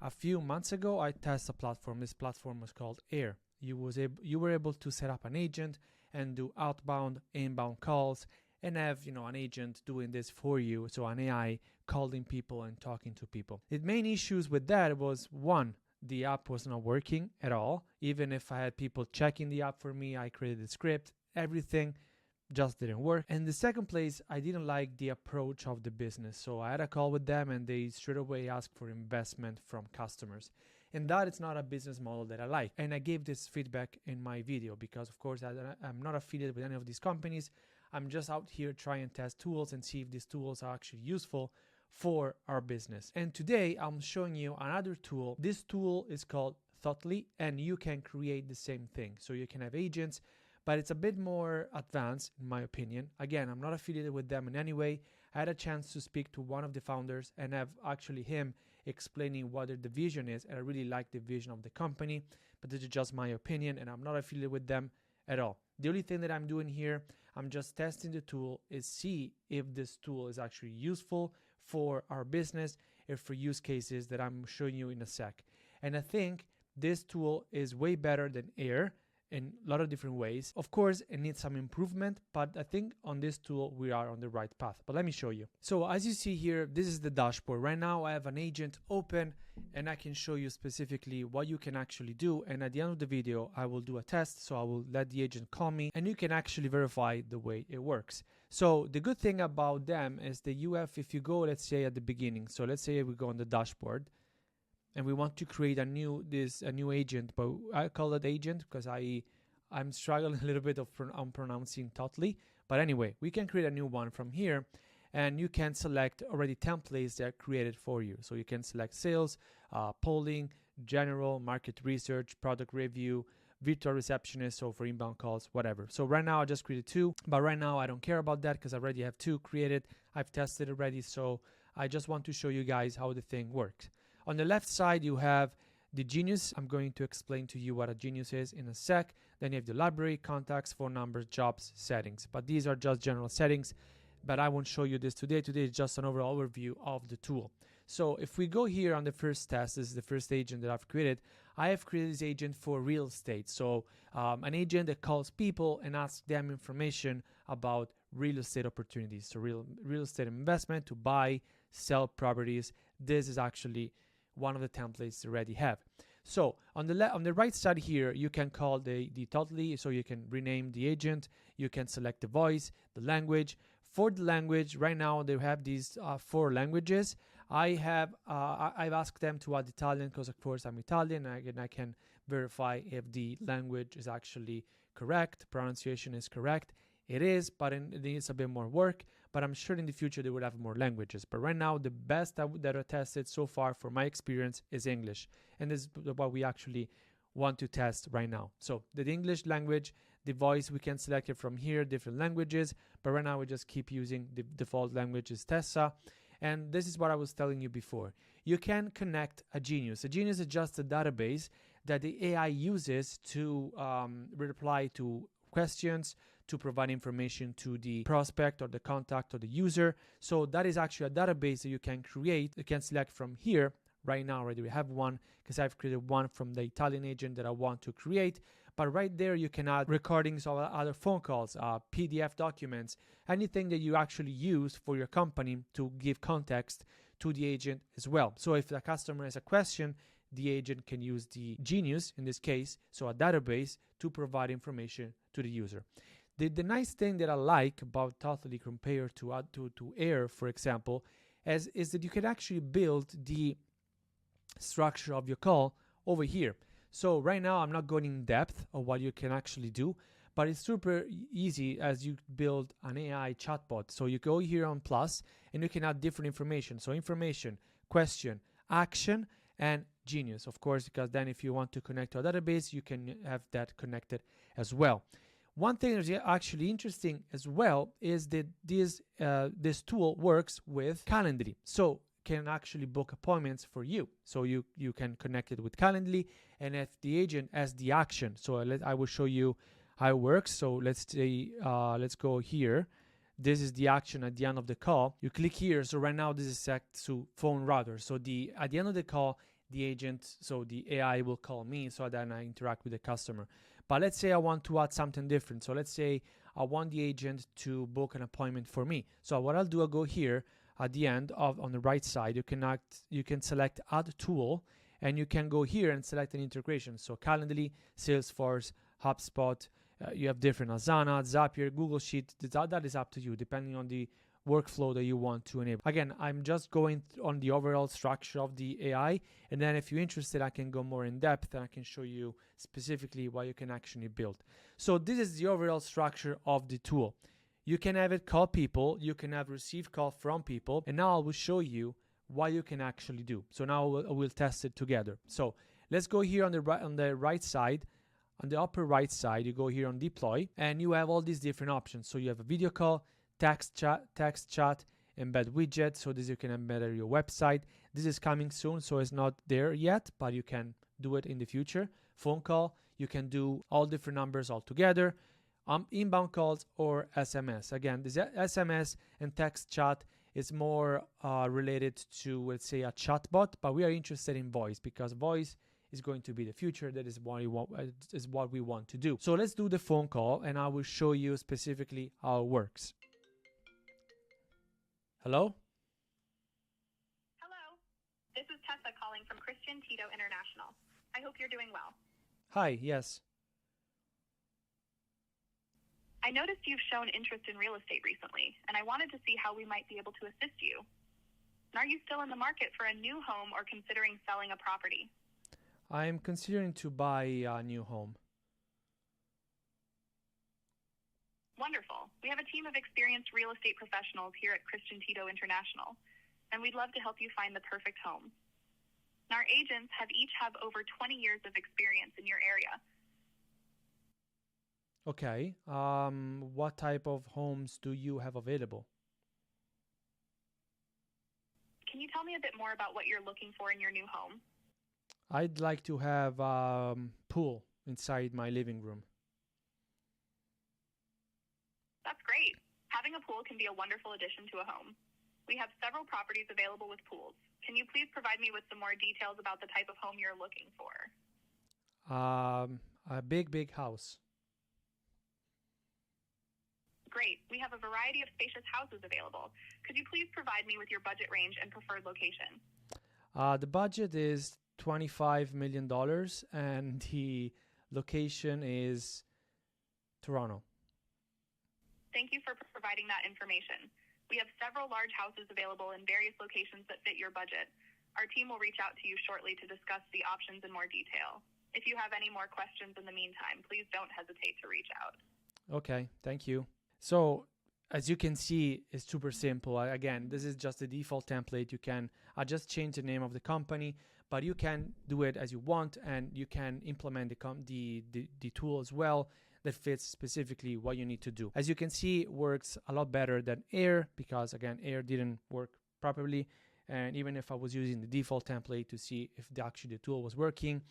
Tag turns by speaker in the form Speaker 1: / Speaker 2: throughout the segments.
Speaker 1: A few months ago, I tested a platform. This platform was called Air. You were able to set up an agent and do outbound, inbound calls, and have an agent doing this for you. So an AI calling people and talking to people. The main issues with that was, one, the app was not working at all. Even if I had people checking the app for me, I created the script, everything just didn't work. And the second place, I didn't like the approach of the business. So I had a call with them and they straight away asked for investment from customers. And that is not a business model that I like. And I gave this feedback in my video because, of course, I'm not affiliated with any of these companies. I'm just out here trying and test tools and see if these tools are actually useful for our business. And today I'm showing you another tool. This tool is called Thly, and you can create the same thing. So you can have agents, but it's a bit more advanced in my opinion. Again, I'm not affiliated with them in any way. I had a chance to speak to one of the founders and have actually him explaining what the vision is, and I really like the vision of the company, but this is just my opinion and I'm not affiliated with them at all. The only thing that I'm doing here, I'm just testing the tool, is see if this tool is actually useful for our business or for use cases that I'm showing you in a sec. And I think this tool is way better than Air in a lot of different ways. Of course, it needs some improvement, but I think on this tool, we are on the right path. But let me show you. So as you see here, this is the dashboard. Right now, I have an agent open and I can show you specifically what you can actually do. And at the end of the video, I will do a test. So I will let the agent call me and you can actually verify the way it works. So the good thing about them is that you have, if you go, let's say at the beginning, so let's say we go on the dashboard, and we want to create a new agent, but I call it agent because I'm struggling a little bit on pronouncing Thly. But anyway, we can create a new one from here, and you can select already templates that are created for you. So you can select sales, polling, general, market research, product review, virtual receptionist, so for inbound calls, whatever. So right now I just created 2, but right now I don't care about that because I already have 2 created. I've tested already, so I just want to show you guys how the thing works. On the left side, you have the Genius. I'm going to explain to you what a Genius is in a sec. Then you have the library, contacts, phone numbers, jobs, settings. But these are just general settings, but I won't show you this today. Today is just an overall overview of the tool. So if we go here on the first test, this is the first agent that I've created. I have created this agent for real estate. So an agent that calls people and asks them information about real estate opportunities. So real estate investment to buy, sell properties. This is actually one of the templates they already have. So on the right side here, you can call the Thly, so you can rename the agent. You can select the voice, the language. For the language, right now they have these 4 languages. I've asked them to add Italian because of course I'm Italian, and I can verify if the language is actually correct, pronunciation is correct. It is, but it needs a bit more work. But I'm sure in the future they will have more languages. But right now, the best that I tested so far, for my experience, is English, and this is what we actually want to test right now. So the English language, the voice, we can select it from here, different languages. But right now, we just keep using the default language is Tessa. And this is what I was telling you before. You can connect a Genius. A Genius is just a database that the AI uses to reply to questions, to provide information to the prospect or the contact or the user. So that is actually a database that you can create. You can select from here. Right now already we have one because I've created one from the Italian agent that I want to create. But right there you can add recordings of other phone calls, PDF documents, anything that you actually use for your company to give context to the agent as well. So if the customer has a question, the agent can use the Genius, in this case, so a database, to provide information to the user. The nice thing that I like about Thly compared to Air, for example, is that you can actually build the structure of your call over here. So right now I'm not going in depth of what you can actually do, but it's super easy as you build an AI chatbot. So you go here on plus and you can add different information. So information, question, action, and Genius, of course, because then if you want to connect to a database, you can have that connected as well. One thing that's actually interesting as well is that this tool works with Calendly. So can actually book appointments for you. So you can connect it with Calendly, and if the agent has the action, so I will show you how it works. So let's say, let's go here. This is the action at the end of the call. You click here. So right now this is set to phone router. So at the end of the call, the agent, so the AI will call me, so then I interact with the customer. But let's say I want to add something different. So let's say I want the agent to book an appointment for me. So what I'll do, I'll go here at the end on the right side. You can select Add Tool, and you can go here and select an integration. So Calendly, Salesforce, HubSpot. You have different Asana, Zapier, Google Sheet. That is up to you, depending on the workflow that you want to enable. Again, I'm just going on the overall structure of the AI, and then if you're interested, I can go more in depth and I can show you specifically what you can actually build. So this is the overall structure of the tool. You can have it call people, you can have receive call from people, and now I will show you what you can actually do. So now we'll test it together. So let's go here on the right side. On the upper right side, you go here on deploy, and you have all these different options. So you have a video call, text chat, embed widget. So this you can embed at your website. This is coming soon, so it's not there yet, but you can do it in the future. Phone call, you can do all different numbers all together. Inbound calls or SMS. Again, this SMS and text chat is more related to, let's say, a chatbot, but we are interested in voice because voice is going to be the future. That is what we want to do. So let's do the phone call, and I will show you specifically how it works. Hello?
Speaker 2: Hello. This is Tessa calling from Christian Tito International. I hope you're doing well.
Speaker 1: Hi, yes.
Speaker 2: I noticed you've shown interest in real estate recently, and I wanted to see how we might be able to assist you. Are you still in the market for a new home or considering selling a property?
Speaker 1: I'm considering to buy a new home.
Speaker 2: Wonderful. We have a team of experienced real estate professionals here at Christian Tito International, and we'd love to help you find the perfect home. Our agents each have over 20 years of experience in your area.
Speaker 1: Okay. What type of homes do you have available?
Speaker 2: Can you tell me a bit more about what you're looking for in your new home?
Speaker 1: I'd like to have a pool inside my living room.
Speaker 2: That's great. Having a pool can be a wonderful addition to a home. We have several properties available with pools. Can you please provide me with some more details about the type of home you're looking for?
Speaker 1: A big house.
Speaker 2: Great. We have a variety of spacious houses available. Could you please provide me with your budget range and preferred location?
Speaker 1: The budget is $25 million, and the location is Toronto.
Speaker 2: Thank you for providing that information. We have several large houses available in various locations that fit your budget. Our team will reach out to you shortly to discuss the options in more detail. If you have any more questions in the meantime, please don't hesitate to reach out.
Speaker 1: Okay, thank you. So as you can see, it's super simple. Again, this is just the default template. I just change the name of the company, but you can do it as you want, and you can implement the tool as well that fits specifically what you need to do. As you can see, it works a lot better than Air because, again, Air didn't work properly. And even if I was using the default template to see if the tool was working,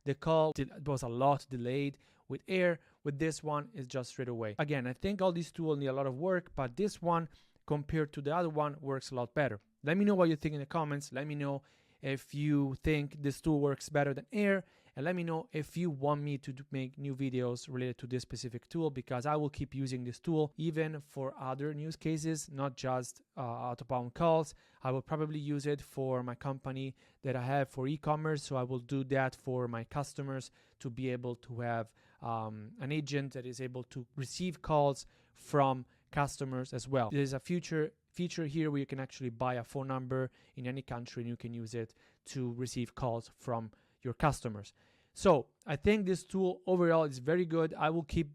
Speaker 1: the call was a lot delayed. With Air, with this one, it's just straight away. Again, I think all these tools need a lot of work, but this one, compared to the other one, works a lot better. Let me know what you think in the comments. Let me know if you think this tool works better than Air, and let me know if you want me to make new videos related to this specific tool, because I will keep using this tool even for other use cases, not just outbound calls. I will probably use it for my company that I have for e-commerce, so I will do that for my customers to be able to have an agent that is able to receive calls from customers as well. There's a feature here where you can actually buy a phone number in any country, and you can use it to receive calls from your customers. So I think this tool overall is very good. I will keep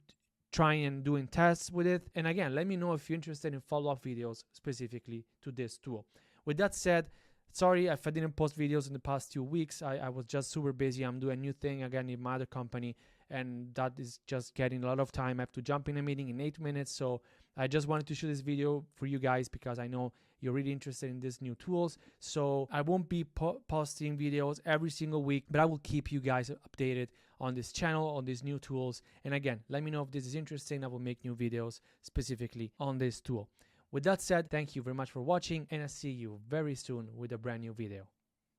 Speaker 1: trying and doing tests with it. And again, let me know if you're interested in follow-up videos specifically to this tool. With that said, sorry if I didn't post videos in the past 2 weeks. I was just super busy. I'm doing a new thing again in my other company, and that is just getting a lot of time. I have to jump in a meeting in 8 minutes. So I just wanted to shoot this video for you guys because I know you're really interested in these new tools. So I won't be posting videos every single week, but I will keep you guys updated on this channel, on these new tools. And again, let me know if this is interesting. I will make new videos specifically on this tool. With that said, thank you very much for watching, and I'll see you very soon with a brand new video.